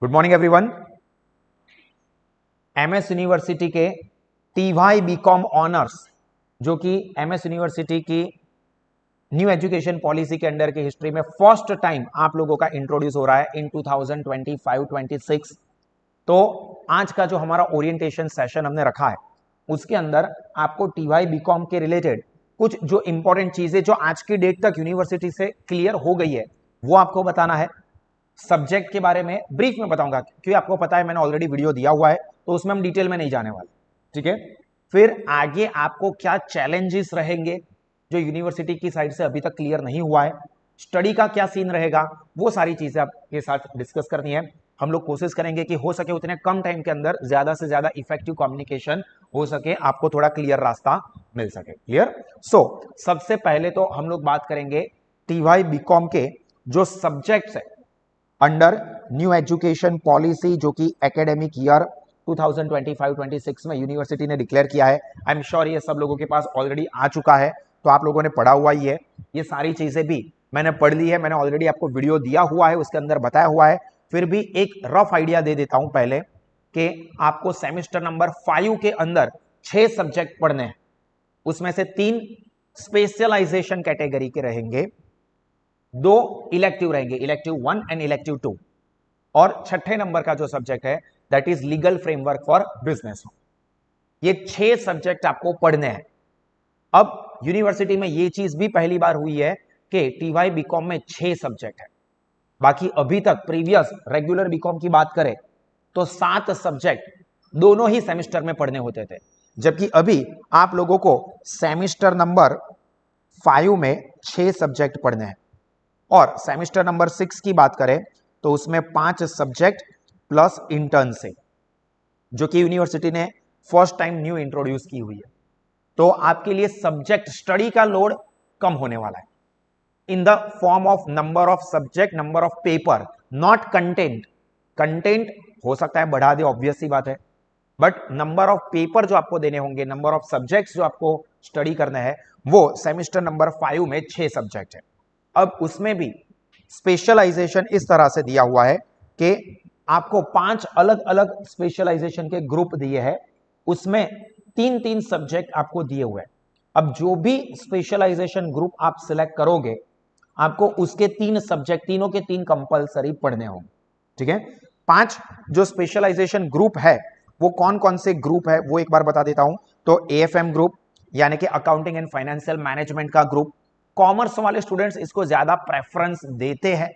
Good morning everyone. MS university के TY BCom honours जो कि एमएस यूनिवर्सिटी की न्यू एजुकेशन पॉलिसी के अंडर की हिस्ट्री में फर्स्ट टाइम आप लोगों का इंट्रोड्यूस हो रहा है इन 2025-26। तो आज का जो हमारा ओरिएंटेशन सेशन हमने रखा है उसके अंदर आपको टीवाई बीकॉम के रिलेटेड कुछ जो इंपॉर्टेंट चीजें जो आज की डेट तक यूनिवर्सिटी से क्लियर हो गई है वो आपको बताना है। सब्जेक्ट के बारे में ब्रीफ में बताऊंगा क्योंकि आपको पता है मैंने ऑलरेडी वीडियो दिया हुआ है तो उसमें हम डिटेल में नहीं जाने वाले, ठीक है। फिर आगे आपको क्या चैलेंजेस रहेंगे जो यूनिवर्सिटी की साइड से अभी तक क्लियर नहीं हुआ है, स्टडी का क्या सीन रहेगा, वो सारी चीजें आपके साथ डिस्कस करनी है। हम लोग कोशिश करेंगे कि हो सके उतने कम टाइम के अंदर ज्यादा से ज्यादा इफेक्टिव कम्युनिकेशन हो सके, आपको थोड़ा क्लियर रास्ता मिल सके। क्लियर। सो सबसे पहले तो हम लोग बात करेंगे टीवाई बीकॉम के जो सब्जेक्ट्स है अंडर न्यू एजुकेशन पॉलिसी जो कि एकेडमिक ईयर 2025-26 में यूनिवर्सिटी ने डिक्लेयर किया है। आई एम श्योर ये सब लोगों के पास ऑलरेडी आ चुका है, तो आप लोगों ने पढ़ा हुआ ही है। ये सारी चीजें भी मैंने पढ़ ली है, मैंने ऑलरेडी आपको वीडियो दिया हुआ है, उसके अंदर बताया हुआ है। फिर भी एक रफ आइडिया दे देता हूं पहले कि आपको सेमेस्टर नंबर 5 के अंदर 6 सब्जेक्ट पढ़ने हैं, उसमें से 3 स्पेशलाइजेशन कैटेगरी के रहेंगे, 2 इलेक्टिव रहेंगे, इलेक्टिव 1 एंड इलेक्टिव 2, और छठे नंबर का जो सब्जेक्ट है that is legal framework for business. ये 6 सब्जेक्ट आपको पढ़ने हैं। अब यूनिवर्सिटी में ये चीज भी पहली बार हुई है कि टीवाई बीकॉम में 6 सब्जेक्ट है। बाकी अभी तक प्रीवियस रेगुलर बीकॉम की बात करें तो 7 सब्जेक्ट दोनों ही सेमेस्टर में पढ़ने होते थे, जबकि अभी आप लोगों को सेमेस्टर नंबर 5 में 6 सब्जेक्ट पढ़ने हैं। और सेमेस्टर नंबर 6 की बात करें तो उसमें 5 सब्जेक्ट प्लस इंटर्न से, जो कि यूनिवर्सिटी ने फर्स्ट टाइम न्यू इंट्रोड्यूस की हुई है। तो आपके लिए सब्जेक्ट स्टडी का लोड कम होने वाला है in the form of number of subject, number of paper, not content. Content हो सकता है बढ़ा दे, ऑब्वियस सी बात है, बट नंबर ऑफ पेपर जो आपको देने होंगे, नंबर ऑफ सब्जेक्ट्स जो आपको स्टडी करना है, वो सेमेस्टर नंबर 5 में 6 सब्जेक्ट है। अब उसमें भी स्पेशलाइजेशन इस तरह से दिया हुआ है कि आपको 5 अलग अलग स्पेशलाइजेशन के ग्रुप दिए हैं, उसमें 3-3 सब्जेक्ट आपको दिए हुए हैं। अब जो भी स्पेशलाइजेशन ग्रुप आप सिलेक्ट करोगे आपको उसके 3 सब्जेक्ट, तीनों के 3 कंपलसरी पढ़ने होंगे, ठीक है। 5 जो स्पेशलाइजेशन ग्रुप है वो कौन कौन से ग्रुप है वो एक बार बता देता हूं। तो एएफएम ग्रुप यानी कि अकाउंटिंग एंड फाइनेंशियल मैनेजमेंट का ग्रुप, कॉमर्स वाले स्टूडेंट्स इसको ज्यादा प्रेफरेंस देते हैं।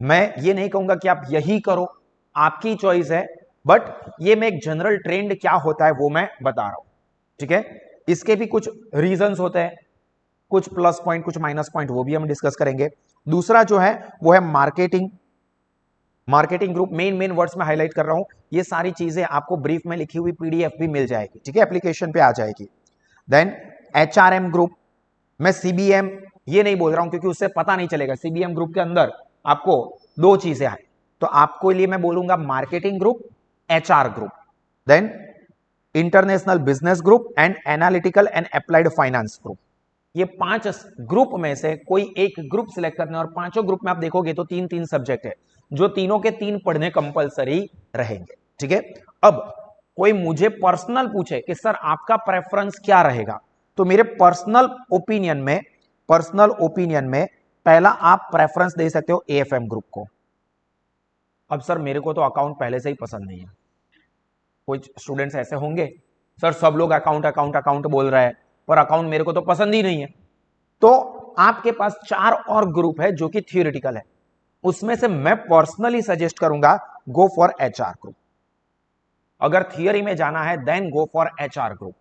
मैं ये नहीं कहूंगा कि आप यही करो, आपकी चॉइस है, बट ये मैं एक जनरल ट्रेंड क्या होता है वो मैं बता रहा हूं, ठीक है। इसके भी कुछ रीजंस होते हैं, कुछ प्लस पॉइंट कुछ माइनस पॉइंट, वो भी हम डिस्कस करेंगे। दूसरा जो है वो है marketing. Marketing group main words में हाईलाइट कर रहा हूं, ये सारी चीजें आपको ब्रीफ में लिखी हुई पीडीएफ भी मिल जाएगी, ठीक है, एप्लीकेशन पे आ जाएगी। देन एचआरएम ग्रुप, मैं सीबीएम ये नहीं बोल रहा हूं क्योंकि उससे पता नहीं चलेगा। सीबीएम ग्रुप के अंदर आपको 2 चीजें आए, तो आपको लिए मैं बोलूंगा marketing group, HR group, then international business group and analytical and applied finance group. ये 5 ग्रुप में से कोई एक ग्रुप सिलेक्ट करना है, और पांचों ग्रुप में आप देखोगे तो 3-3 सब्जेक्ट है, जो तीनों के 3 पढ़ने कंपलसरी रहेंगे, ठीक है। अब कोई मुझे पर्सनल पूछे कि सर आपका प्रेफरेंस क्या रहेगा, तो मेरे पर्सनल ओपिनियन में पहला आप प्रेफरेंस दे सकते हो एएफएम ग्रुप को। अब सर मेरे को तो अकाउंट पहले से ही पसंद नहीं है। कुछ स्टूडेंट्स ऐसे होंगे, सर सब लोग अकाउंट अकाउंट अकाउंट बोल रहे हैं पर अकाउंट मेरे को तो पसंद ही नहीं है। तो आपके पास 4 और ग्रुप है जो कि थियोरेटिकल है, उसमें से मैं पर्सनली सजेस्ट करूंगा गो फॉर एचआर ग्रुप। अगर थियरी में जाना है then go for HR group,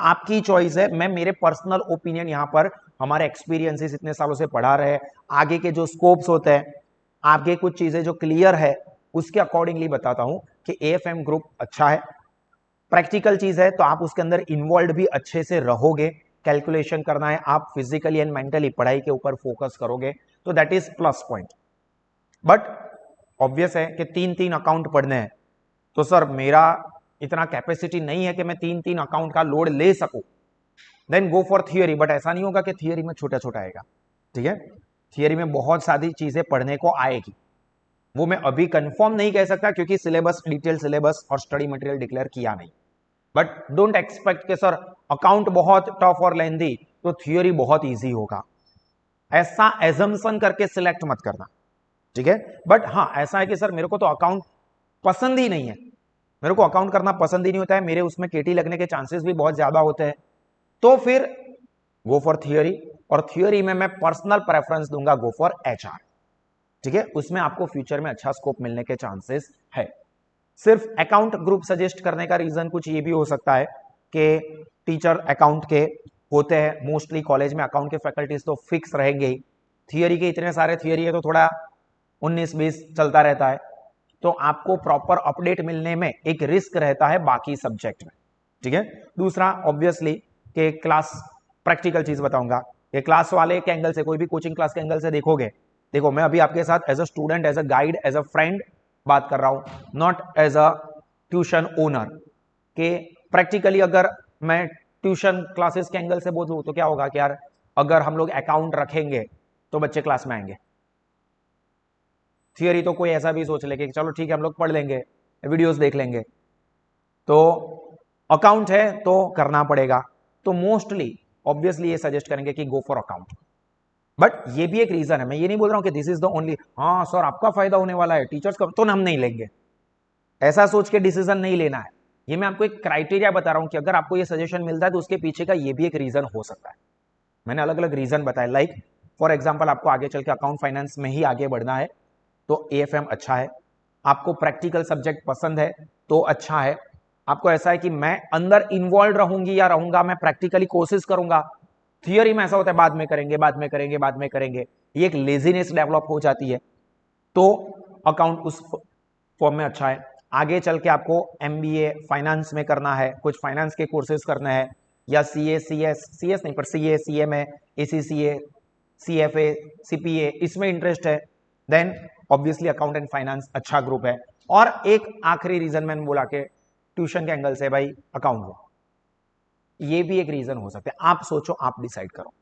आपकी चॉइस है। मैं मेरे पर्सनल ओपिनियन यहां पर हमारे एक्सपीरियंसेस इतने सालों से पढ़ा रहे, आगे के जो स्कोप्स होते हैं, आगे कुछ चीजें जो क्लियर है उसके अकॉर्डिंगली बताता हूं कि एएफएम ग्रुप अच्छा है। प्रैक्टिकल चीज है तो आप उसके अंदर इन्वॉल्व भी अच्छे से रहोगे, कैलकुलेशन करना है, आप फिजिकली एंड मेंटली पढ़ाई के ऊपर फोकस करोगे, तो that is plus point. But obvious है कि 3-3 अकाउंट पढ़ने हैं, तो सर मेरा इतना कैपेसिटी नहीं है कि मैं 3-3 अकाउंट का लोड ले सकूं, then go for theory. But ऐसा नहीं होगा कि थियरी में छोटा छोटा आएगा, ठीक है। थियरी में बहुत सारी चीजें पढ़ने को आएगी, वो मैं अभी कंफर्म नहीं कह सकता क्योंकि सिलेबस, डिटेल सिलेबस और स्टडी मटेरियल डिक्लेयर किया नहीं। बट डोंट एक्सपेक्ट कि सर अकाउंट बहुत टफ और लेंथी तो थियोरी बहुत इजी होगा, ऐसा एजम्पशन करके सिलेक्ट मत करना, ठीक है। बट हाँ ऐसा है कि सर मेरे को तो अकाउंट पसंद ही नहीं है, मेरे को अकाउंट करना पसंद ही नहीं होता है, मेरे उसमें केटी लगने के चांसेस भी बहुत ज्यादा होते हैं, तो फिर गो फॉर थियोरी। और थियोरी में मैं पर्सनल प्रेफरेंस दूंगा गो फॉर एचआर, ठीक है। उसमें आपको फ्यूचर में अच्छा स्कोप मिलने के चांसेस है। सिर्फ अकाउंट ग्रुप सजेस्ट करने का रीजन कुछ ये भी हो सकता है कि टीचर अकाउंट के होते हैं मोस्टली, कॉलेज में अकाउंट के फैकल्टीज तो फिक्स रहेंगे ही, थियोरी के इतने सारे थियोरी है तो थोड़ा 19-20 चलता रहता है, तो आपको प्रॉपर अपडेट मिलने में एक रिस्क रहता है बाकी सब्जेक्ट में, ठीक है। दूसरा ऑब्वियसली कि क्लास, प्रैक्टिकल चीज बताऊंगा कि क्लास वाले के एंगल से, कोई भी कोचिंग क्लास के एंगल से देखोगे, देखो मैं अभी आपके साथ as a student, as a guide, as a friend बात कर रहा हूं, not as a tuition owner. के प्रैक्टिकली अगर मैं ट्यूशन क्लासेस के एंगल से बोलूं तो क्या होगा कि यार अगर हम लोग अकाउंट रखेंगे तो बच्चे क्लास में आएंगे। थियोरी तो कोई ऐसा भी सोच ले कि चलो ठीक है हम लोग पढ़ लेंगे, वीडियोस देख लेंगे, तो अकाउंट है तो करना पड़ेगा, तो मोस्टली ऑब्वियसली ये सजेस्ट करेंगे कि गो फॉर अकाउंट। बट ये भी एक रीजन है, मैं ये नहीं बोल रहा हूं कि दिस इज द ओनली, हाँ सर आपका फायदा होने वाला है टीचर्स का तो हम नहीं लेंगे, ऐसा सोच के डिसीजन नहीं लेना है। ये मैं आपको एक क्राइटेरिया बता रहा हूं कि अगर आपको ये सजेशन मिलता है तो उसके पीछे का ये भी एक रीजन हो सकता है। मैंने अलग अलग रीजन बताया, लाइक फॉर एग्जाम्पल आपको आगे चल के अकाउंट फाइनेंस में ही आगे बढ़ना है तो एएफएम अच्छा है, आपको प्रैक्टिकल सब्जेक्ट पसंद है तो अच्छा है, आपको ऐसा है कि मैं अंदर इन्वॉल्व रहूंगी या रहूंगा, मैं प्रैक्टिकली कोशिश करूंगा, थियोरी में ऐसा होता है बाद में करेंगे बाद में करेंगे बाद में करेंगे, ये एक लेजीनेस डेवलप हो जाती है, तो अकाउंट उस फॉर्म में अच्छा है। आगे चल के आपको एमबीए फाइनेंस में करना है, कुछ फाइनेंस के कोर्सेज करना है, या सीए, सीएस नहीं पर CA, CMA, ACCA, CFA, CPA, इसमें इंटरेस्ट है, then obviously account and finance अच्छा ग्रुप है। और एक आखिरी रीजन मैंने बोला कि ट्यूशन के एंगल से भाई अकाउंट हो, ये भी एक रीजन हो सकता है, आप सोचो, आप डिसाइड करो।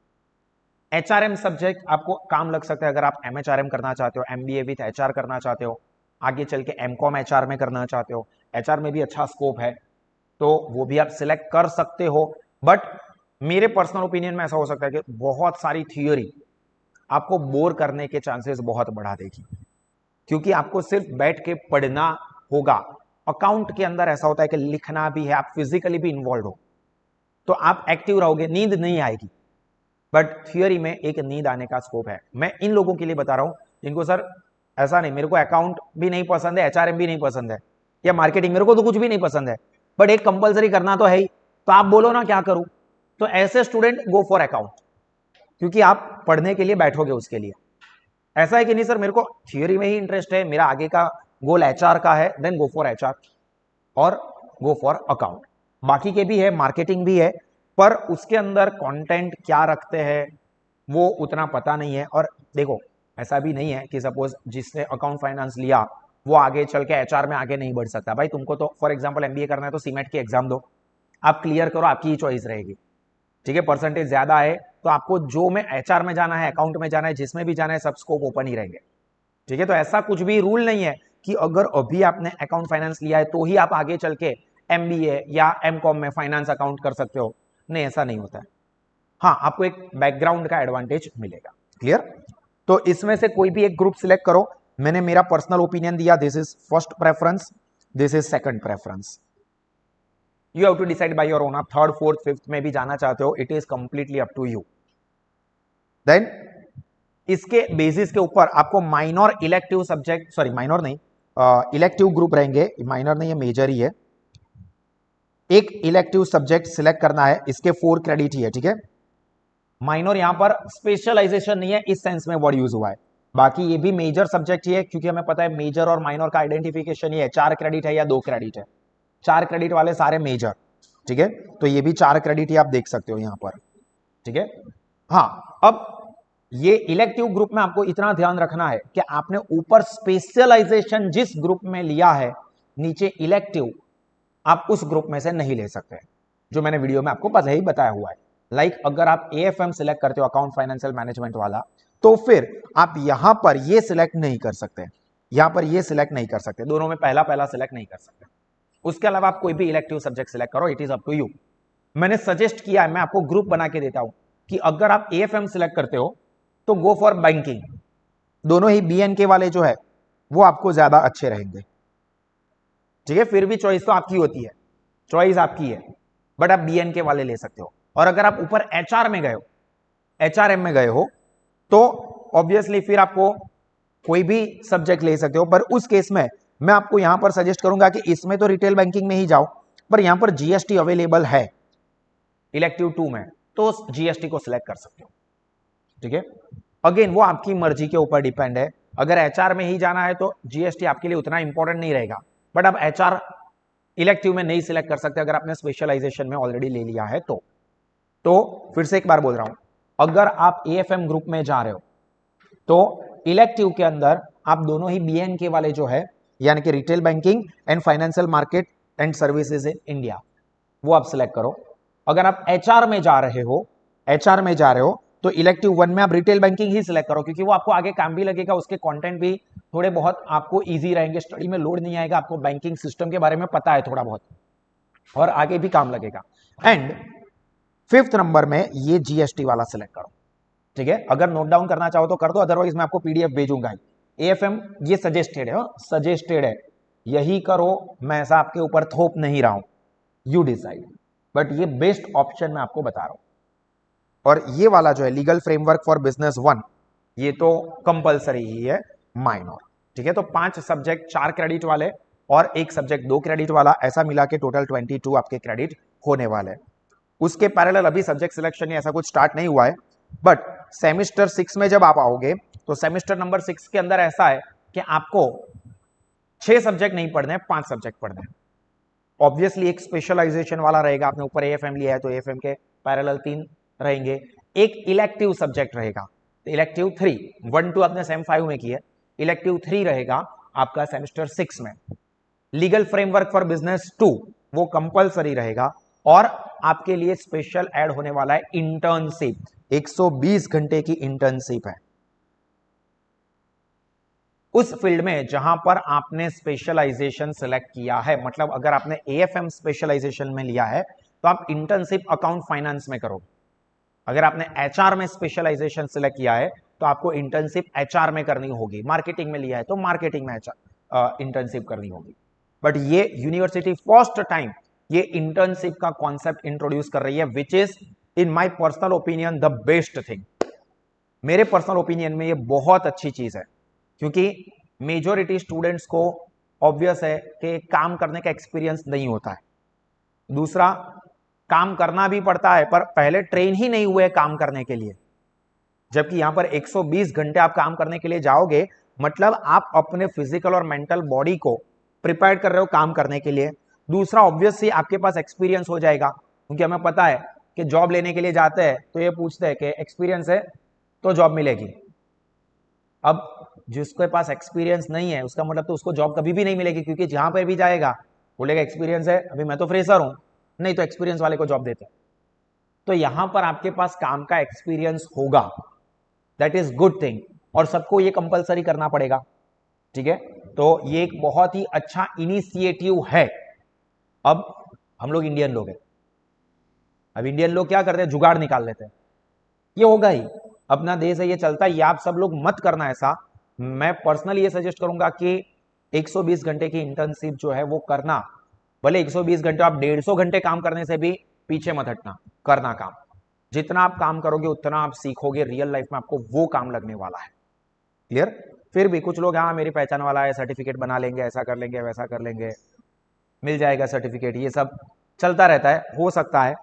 एचआरएम सब्जेक्ट आपको काम लग सकता है अगर आप एमएचआरएम करना चाहते हो, एमबीए विथ एचआर करना चाहते हो, आगे चल के एमकॉम एचआर में करना चाहते हो, एचआर में भी अच्छा स्कोप है तो वो भी आप सिलेक्ट कर सकते हो। बट मेरे पर्सनल ओपिनियन में ऐसा हो सकता है कि बहुत सारी थियोरी आपको बोर करने के चांसेस बहुत बढ़ा देगी, क्योंकि आपको सिर्फ बैठ के पढ़ना होगा। अकाउंट के अंदर ऐसा होता है कि लिखना भी है, आप फिजिकली भी इन्वॉल्व हो तो आप एक्टिव रहोगे, नींद नहीं आएगी। बट थियोरी में एक नींद आने का स्कोप है। मैं इन लोगों के लिए बता रहा हूं जिनको सर ऐसा नहीं, मेरे को अकाउंट भी नहीं पसंद है, एचआरएम भी नहीं पसंद है, या मार्केटिंग, मेरे को तो कुछ भी नहीं पसंद है, बट एक कंपलसरी करना तो है ही, तो आप बोलो ना क्या करूं, तो ऐसे स्टूडेंट गो फॉर अकाउंट, क्योंकि आप पढ़ने के लिए बैठोगे उसके लिए। ऐसा है कि नहीं सर मेरे को थियोरी में ही इंटरेस्ट है, मेरा आगे का गोल एचआर का है, देन गो फॉर एचआर और गो फॉर अकाउंट। बाकी के भी है, मार्केटिंग भी है, पर उसके अंदर कंटेंट क्या रखते हैं वो उतना पता नहीं है। और देखो ऐसा भी नहीं है कि सपोज जिसने अकाउंट फाइनेंस लिया वो आगे चल के एचआर में आगे नहीं बढ़ सकता। भाई तुमको तो फॉर एग्जांपल एमबीए करना है तो सीमेट की एग्जाम दो, आप क्लियर करो, आपकी ही चॉइस रहेगी, ठीक है। परसेंटेज ज्यादा है तो आपको जो में एचआर में जाना है, अकाउंट में जाना है, जिसमें भी जाना है, सब स्कोप ओपन ही रहेंगे, ठीक है। तो ऐसा कुछ भी रूल नहीं है कि अगर अभी आपने अकाउंट फाइनेंस लिया है तो ही आप आगे चल के एमबीए या एमकॉम में फाइनेंस अकाउंट कर सकते हो, नहीं ऐसा नहीं होता है। हाँ आपको एक बैकग्राउंड का एडवांटेज मिलेगा, क्लियर। तो इसमें से कोई भी एक ग्रुप सिलेक्ट करो, मैंने मेरा पर्सनल ओपिनियन दिया, this is first preference, this is second preference, you have to decide by your own. आप थर्ड फोर्थ फिफ्थ में भी जाना चाहते हो, it is completely up to you. Then इसके बेसिस के ऊपर आपको minor elective subject, sorry minor नहीं, इलेक्टिव ग्रुप रहेंगे, माइनर नहीं है मेजर ही है, एक इलेक्टिव सब्जेक्ट सिलेक्ट करना है, इसके 4 क्रेडिट ही है, ठीक है। माइनर यहां पर स्पेशलाइजेशन नहीं है इस सेंस में वर्ड यूज हुआ है, बाकी ये भी मेजर सब्जेक्ट ही है, क्योंकि हमें पता है मेजर और माइनर का आइडेंटिफिकेशन ही है, 4 क्रेडिट है या 2 क्रेडिट है, 4 क्रेडिट वाले सारे मेजर, ठीक है। तो ये भी 4 क्रेडिट ही आप देख सकते हो यहां पर, ठीक है। हाँ अब ये इलेक्टिव ग्रुप में आपको इतना ध्यान रखना है कि आपने ऊपर स्पेशलाइजेशन जिस ग्रुप में लिया है, नीचे इलेक्टिव आप उस ग्रुप में से नहीं ले सकते, जो मैंने वीडियो में आपको पहले ही बताया हुआ है। लाइक अगर आप एएफएम सिलेक्ट करते हो, अकाउंट फाइनेंशियल मैनेजमेंट वाला, तो फिर आप यहां पर ये सिलेक्ट नहीं कर सकते यहां पर ये सिलेक्ट नहीं कर सकते, दोनों में पहला पहला सिलेक्ट नहीं कर सकते। उसके अलावा आप कोई भी इलेक्टिव सब्जेक्ट सिलेक्ट करो, it is up to you. मैंने सजेस्ट किया है, मैं आपको ग्रुप बना के देता हूं कि अगर आप एएफएम सिलेक्ट करते हो तो गो फॉर बैंकिंग। दोनों ही बीएनके वाले जो है वो आपको ज्यादा अच्छे रहेंगे, ठीक है। फिर भी चॉइस तो आपकी होती है, चॉइस आपकी है, बट आप बीएनके वाले ले सकते हो। और अगर आप ऊपर एचआर में गए हो, एचआरएम में गए हो, तो ऑब्वियसली फिर आपको कोई भी सब्जेक्ट ले सकते हो। पर उस केस में मैं आपको यहां पर सजेस्ट करूंगा कि इसमें तो रिटेल बैंकिंग में ही जाओ, पर यहां पर जीएसटी अवेलेबल है इलेक्टिव 2 में, तो जीएसटी को सिलेक्ट कर सकते हो, ठीक है। अगेन वो आपकी मर्जी के ऊपर डिपेंड है। अगर एचआर में ही जाना है तो जीएसटी आपके लिए उतना इंपॉर्टेंट नहीं रहेगा, बट आप एचआर इलेक्टिव में नहीं सिलेक्ट कर सकते अगर आपने स्पेशलाइजेशन में ऑलरेडी ले लिया है तो फिर से एक बार बोल रहा हूं, अगर आप एएफएम ग्रुप में जा रहे हो तो इलेक्टिव के अंदर आप दोनों ही बीएनके वाले जो है, यानी कि retail banking and financial market and services in India, वो आप सिलेक्ट करो। अगर आप एचआर में जा रहे हो तो इलेक्टिव 1 में आप रिटेल बैंकिंग ही सिलेक्ट करो, क्योंकि वो आपको आगे काम भी लगेगा, उसके कंटेंट भी थोड़े बहुत आपको इजी रहेंगे, स्टडी में लोड नहीं आएगा, आपको बैंकिंग सिस्टम के बारे में पता है थोड़ा बहुत और आगे भी काम लगेगा। एंड 5th नंबर में ये जीएसटी वाला सिलेक्ट करो, ठीक है। अगर नोट डाउन करना चाहो तो कर दो, अदरवाइज मैं आपको पीडीएफ भेजूंगा। एएफएम ये सजेस्टेड है, सजेस्टेड है, यही करो, मैं ऐसा आपके ऊपर थोप नहीं रहा हूं, यू डिसाइड, बट ये बेस्ट ऑप्शन मैं आपको बता रहा हूं। और ये वाला जो है लीगल फ्रेमवर्क फॉर बिजनेस 1, ये तो कंपलसरी ही है, माइनर, ठीक है। तो 5 सब्जेक्ट 4 क्रेडिट वाले और 1 सब्जेक्ट 2 क्रेडिट वाला, ऐसा मिला के टोटल 22 आपके क्रेडिट होने वाले। उसके पैरेलल अभी सब्जेक्ट सिलेक्शन ऐसा कुछ स्टार्ट नहीं हुआ है, बट सेमेस्टर 6 में जब आप आओगे तो सेमेस्टर नंबर 6 के अंदर ऐसा है कि आपको 6 सब्जेक्ट नहीं पढ़ने हैं, 5 सब्जेक्ट पढ़ने हैं। ऑब्वियसली एक स्पेशलाइजेशन वाला रहेगा, आपने ऊपर एएफएम लिया है तो एएफएम के पैरेलल 3 रहेंगे, एक इलेक्टिव सब्जेक्ट रहेगा, तो इलेक्टिव 3, 1 2 आपने सेम 5 में किया, इलेक्टिव 3 रहेगा आपका सेमेस्टर 6 में। लीगल फ्रेमवर्क फॉर बिजनेस 2 वो कंपलसरी रहेगा, और आपके लिए स्पेशल ऐड होने वाला है इंटर्नशिप, 120 घंटे की इंटर्नशिप है उस फील्ड में जहां पर आपने स्पेशलाइजेशन सिलेक्ट किया है। मतलब अगर आपने एएफएम स्पेशलाइजेशन में लिया है तो आप इंटर्नशिप अकाउंट फाइनेंस में करोगे। अगर आपने एचआर में स्पेशलाइजेशन सिलेक्ट किया है तो आपको इंटर्नशिप एचआर में करनी होगी। मार्केटिंग में लिया है तो मार्केटिंग में इंटर्नशिप करनी होगी। बट ये यूनिवर्सिटी फर्स्ट टाइम ये इंटर्नशिप का कॉन्सेप्ट इंट्रोड्यूस कर रही है, which is in my personal opinion the best thing. मेरे पर्सनल ओपिनियन में ये बहुत अच्छी चीज है, क्योंकि मेजोरिटी स्टूडेंट्स को ऑब्वियस है कि काम करने का एक्सपीरियंस नहीं होता है। दूसरा, काम करना भी पड़ता है पर पहले ट्रेन ही नहीं हुए काम करने के लिए, जबकि यहां पर 120 घंटे आप काम करने के लिए जाओगे, मतलब आप अपने फिजिकल और मेंटल बॉडी को प्रिपेयर कर रहे हो काम करने के लिए। दूसरा, ऑब्वियसली आपके पास एक्सपीरियंस हो जाएगा, क्योंकि हमें पता है कि जॉब लेने के लिए जाते हैं तो ये पूछते हैं कि एक्सपीरियंस है तो जॉब मिलेगी। अब जिसके पास एक्सपीरियंस नहीं है उसका मतलब तो उसको जॉब कभी भी नहीं मिलेगी, क्योंकि जहां पर भी जाएगा बोलेगा एक्सपीरियंस है, अभी मैं तो फ्रेशर हूं, नहीं तो एक्सपीरियंस वाले को जॉब देते हैं। तो यहां पर आपके पास काम का एक्सपीरियंस होगा, दैट इज गुड थिंग, और सबको ये कंपलसरी करना पड़ेगा, ठीक है। तो ये एक बहुत ही अच्छा इनिशिएटिव है। अब हम लोग इंडियन लोग हैं, अब इंडियन लोग क्या करते हैं, जुगाड़ निकाल लेते हैं, ये होगा ही, अपना देश है, ये चलता है, ये आप सब लोग मत करना ऐसा। मैं पर्सनली ये सजेस्ट करूंगा कि 120 घंटे की इंटर्नशिप जो है वो करना, भले 120 घंटे आप 150 घंटे काम करने से भी पीछे मत हटना, करना काम। जितना आप काम करोगे उतना आप सीखोगे, रियल लाइफ में आपको वो काम लगने वाला है। क्लियर। फिर भी कुछ लोग, हाँ मेरी पहचान वाला है, सर्टिफिकेट बना लेंगे, ऐसा कर लेंगे, वैसा कर लेंगे, मिल जाएगा सर्टिफिकेट, ये सब चलता रहता है, हो सकता है,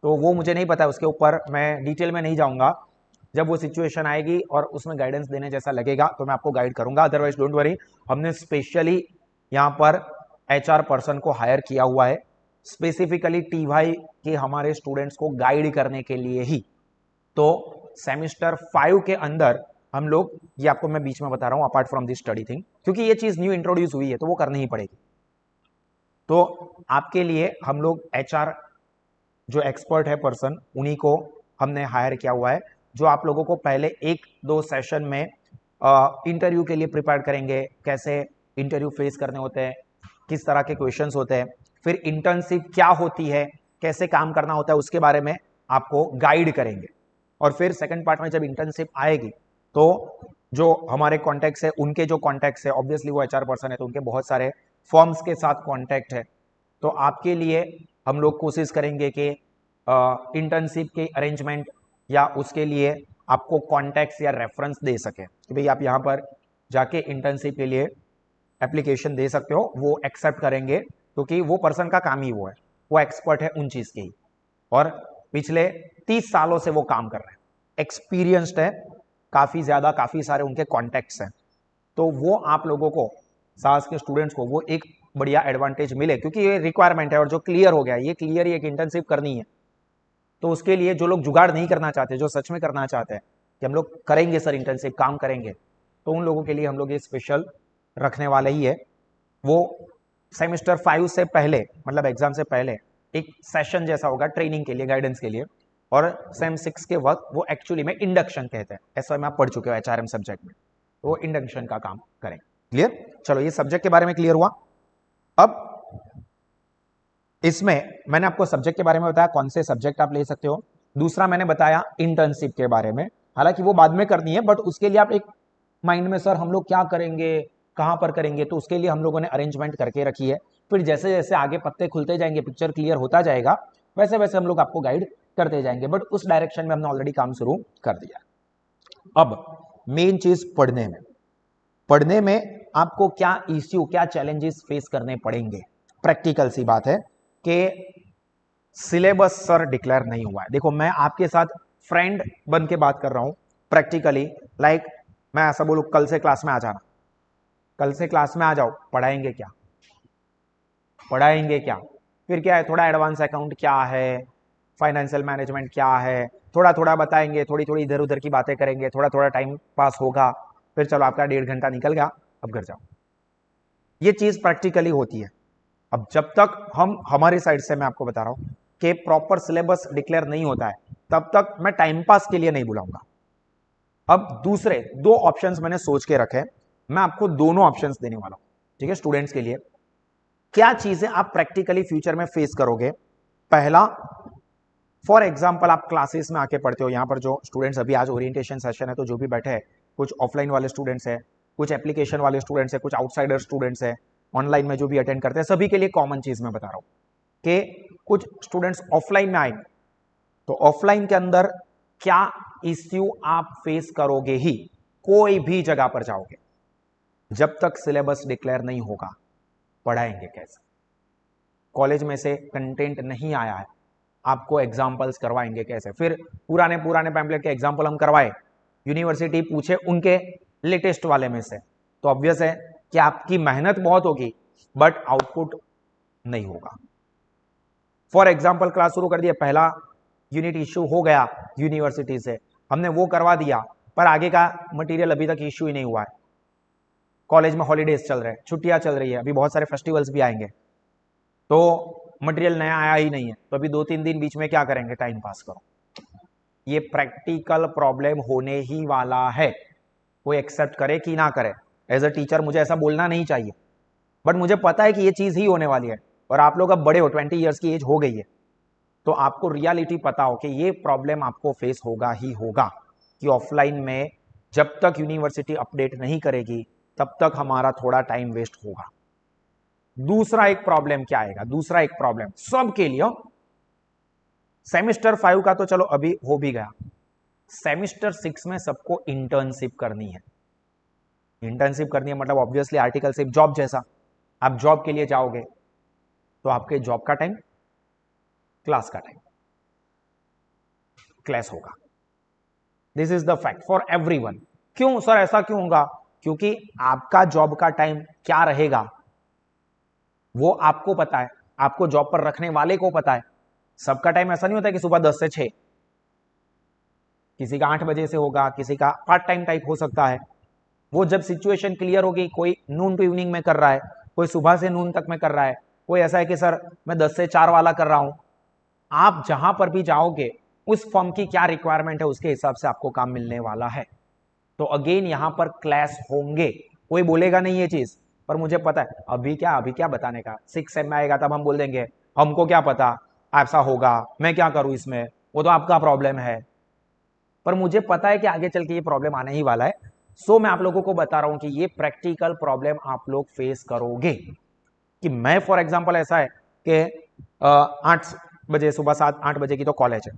तो वो मुझे नहीं पता, उसके ऊपर मैं डिटेल में नहीं जाऊंगा। जब वो सिचुएशन आएगी और उसमें गाइडेंस देने जैसा लगेगा तो मैं आपको गाइड करूंगा। अदरवाइज डोंट वरी, हमने स्पेशली यहाँ पर एचआर पर्सन को हायर किया हुआ है, स्पेसिफिकली टीवाई के हमारे स्टूडेंट्स को गाइड करने के लिए ही। तो सेमेस्टर 5 के अंदर हम लोग, ये आपको मैं बीच में बता रहा हूं apart from this study thing, क्योंकि ये चीज न्यू इंट्रोड्यूस हुई है तो वो करनी ही पड़ेगी। तो आपके लिए हम लोग एचआर जो एक्सपर्ट है पर्सन, उन्हीं को हमने हायर किया हुआ है, जो आप लोगों को पहले 1-2 सेशन में इंटरव्यू के लिए प्रिपेयर करेंगे, कैसे इंटरव्यू फेस करने होते हैं, किस तरह के क्वेश्चंस होते हैं, फिर इंटर्नशिप क्या होती है, कैसे काम करना होता है, उसके बारे में आपको गाइड करेंगे। और फिर सेकंड पार्ट में जब इंटर्नशिप आएगी तो जो हमारे कॉन्टैक्ट्स है, उनके जो कॉन्टैक्ट्स है, ऑब्वियसली वो एचआर पर्सन है तो उनके बहुत सारे फर्म्स के साथ कॉन्टैक्ट है, तो आपके लिए हम लोग कोशिश करेंगे कि इंटर्नशिप के अरेंजमेंट या उसके लिए आपको कॉन्टैक्ट्स या रेफरेंस दे सके कि भाई आप यहाँ पर जाके इंटर्नशिप के लिए एप्लीकेशन दे सकते हो, वो एक्सेप्ट करेंगे क्योंकि वो पर्सन का काम ही वो है, वो एक्सपर्ट है उन चीज की और पिछले 30 सालों से वो काम कर रहे हैं, एक्सपीरियंस्ड है काफी ज्यादा, काफी सारे उनके कॉन्टैक्ट्स हैं, तो वो आप लोगों को सास के स्टूडेंट्स को वो एक बढ़िया एडवांटेज मिले क्योंकि ये रिक्वायरमेंट है और जो क्लियर हो गया, ये क्लियर ही एक इंटर्नशिप करनी है। तो उसके लिए जो लोग जुगाड़ नहीं करना चाहते, जो सच में करना चाहते हैं कि हम लोग करेंगे सर इंटर्नशिप, काम करेंगे, तो उन लोगों के लिए हम लोग ये स्पेशल रखने वाले ही है। वो सेमेस्टर 5 से पहले, मतलब एग्जाम से पहले एक सेशन जैसा होगा ट्रेनिंग के लिए, गाइडेंस के लिए, और सेम 6 के वक्त वो एक्चुअली में इंडक्शन कहते हैं, ऐसा में आप पढ़ चुके हो एचआरएम सब्जेक्ट में, तो वो इंडक्शन का काम करेंगे। क्लियर? चलो ये सब्जेक्ट के बारे में क्लियर हुआ। अब इसमें मैंने आपको सब्जेक्ट के बारे में बताया, कौन से सब्जेक्ट आप ले सकते हो। दूसरा मैंने बताया इंटर्नशिप के बारे में, हालांकि वो बाद में करनी है, बट उसके लिए आप एक माइंड में सर हम लोग क्या करेंगे, कहां पर करेंगे, तो उसके लिए हम लोगों ने अरेंजमेंट करके रखी है। फिर जैसे जैसे आगे पत्ते खुलते जाएंगे, पिक्चर क्लियर होता जाएगा, वैसे वैसे हम लोग आपको गाइड करते जाएंगे, बट उस डायरेक्शन में हमने ऑलरेडी काम शुरू कर दिया। अब मेन चीज पढ़ने में आपको क्या इश्यू, क्या चैलेंजेस फेस करने पड़ेंगे। प्रैक्टिकल सी बात है कि सिलेबस सर डिक्लेयर नहीं हुआ है। देखो मैं आपके साथ फ्रेंड बन के बात कर रहा हूं, प्रैक्टिकली लाइक मैं ऐसा बोलूं कल से क्लास में आ जाना, कल से क्लास में आ जाओ, पढ़ाएंगे क्या, पढ़ाएंगे क्या, फिर क्या है, थोड़ा एडवांस अकाउंट क्या है, फाइनेंशियल मैनेजमेंट क्या है, थोड़ा थोड़ा बताएंगे, थोड़ी थोड़ी इधर उधर की बातें करेंगे, थोड़ा थोड़ा टाइम पास होगा, फिर चलो आपका 1.5 घंटा निकल गया, अब घर जाओ। ये चीज प्रैक्टिकली होती है। अब जब तक हम हमारी साइड से मैं आपको बता रहा हूं कि प्रॉपर सिलेबस डिक्लेयर नहीं होता है, तब तक मैं टाइम पास के लिए नहीं बुलाऊंगा। अब दूसरे 2 ऑप्शंस मैंने सोच के रखे, मैं आपको दोनों ऑप्शंस देने वाला हूं, ठीक है, स्टूडेंट्स के लिए। क्या चीजें आप प्रैक्टिकली फ्यूचर में फेस करोगे। पहला, फॉर एग्जाम्पल आप क्लासेस में आके पढ़ते हो, यहां पर जो स्टूडेंट्स अभी आज ओरिएंटेशन सेशन है तो जो भी बैठे हैं, कुछ ऑफलाइन वाले स्टूडेंट्स हैं, कुछ एप्लीकेशन वाले स्टूडेंट्स हैं, कुछ आउटसाइडर स्टूडेंट्स हैं, ऑनलाइन में जो भी अटेंड करते हैं, सभी के लिए कॉमन चीज मैं बता रहा हूं कि कुछ स्टूडेंट्स ऑफलाइन में आएंगे तो ऑफलाइन के अंदर क्या इश्यू आप फेस करोगे ही, कोई भी जगह पर जाओगे, जब तक सिलेबस डिक्लेयर नहीं होगा पढ़ाएंगे कैसे। कॉलेज में से कंटेंट नहीं आया है, आपको एग्जाम्पल्स करवाएंगे कैसे। फिर पुराने पुराने पैम्पलेट के एग्जाम्पल हम करवाए, यूनिवर्सिटी पूछे उनके लेटेस्ट वाले में से, तो ऑब्वियस है कि आपकी मेहनत बहुत होगी बट आउटपुट नहीं होगा। फॉर एग्जाम्पल क्लास शुरू कर दिया, पहला यूनिट इश्यू हो गया यूनिवर्सिटी से, हमने वो करवा दिया, पर आगे का मटेरियल अभी तक इश्यू ही नहीं हुआ है, कॉलेज में हॉलीडेज चल रहे हैं, छुट्टियां चल रही है, अभी बहुत सारे फेस्टिवल्स भी आएंगे, तो मटेरियल नया आया ही नहीं है, तो अभी 2-3 दिन बीच में क्या करेंगे, टाइम पास करो। ये प्रैक्टिकल प्रॉब्लम होने ही वाला है, कोई एक्सेप्ट करे कि ना करे। एज अ टीचर मुझे ऐसा बोलना नहीं चाहिए, बट मुझे पता है कि ये चीज ही होने वाली है, और आप लोग अब बड़े हो, 20 ईयर्स की एज हो गई है, तो आपको रियलिटी पता हो कि ये प्रॉब्लम आपको फेस होगा ही होगा, कि ऑफलाइन में जब तक यूनिवर्सिटी अपडेट नहीं करेगी तब तक हमारा थोड़ा टाइम वेस्ट होगा। दूसरा एक प्रॉब्लम क्या आएगा, दूसरा एक प्रॉब्लम सबके लिए, सेमेस्टर 5 का तो चलो अभी हो भी गया, सेमेस्टर 6 में सबको इंटर्नशिप करनी है। इंटर्नशिप करनी है मतलब ऑब्वियसली आर्टिकल से जॉब जैसा, आप जॉब के लिए जाओगे तो आपके जॉब का टाइम, क्लास का टाइम क्लैश होगा। This is the fact for everyone. क्यों सर ऐसा क्यों होगा, क्योंकि आपका जॉब का टाइम क्या रहेगा वो आपको पता है, आपको जॉब पर रखने वाले को पता है। सबका टाइम ऐसा नहीं होता कि सुबह 10 से 6, किसी का 8 बजे से होगा, किसी का पार्ट टाइम टाइप हो सकता है। वो जब सिचुएशन क्लियर होगी, कोई नून टू इवनिंग में कर रहा है, कोई सुबह से नून तक में कर रहा है, कोई ऐसा है कि सर मैं 10 से 4 वाला कर रहा हूं। आप जहां पर भी जाओगे उस फॉर्म की क्या रिक्वायरमेंट है उसके हिसाब से आपको काम मिलने वाला है। तो अगेन यहां पर क्लैश होंगे, कोई बोलेगा नहीं ये चीज, पर मुझे पता है अभी क्या बताने का, 6 सेम में आएगा तब हम बोल देंगे हमको क्या पता ऐसा होगा, मैं क्या करूं इसमें, वो तो आपका प्रॉब्लम है। पर मुझे पता है कि आगे चल के ये प्रॉब्लम आने ही वाला है, सो मैं आप लोगों को बता रहा हूं कि ये प्रैक्टिकल प्रॉब्लम आप लोग फेस करोगे। कि मैं फॉर एग्जांपल ऐसा है कि 8 बजे सुबह 7-8 बजे की तो कॉलेज है,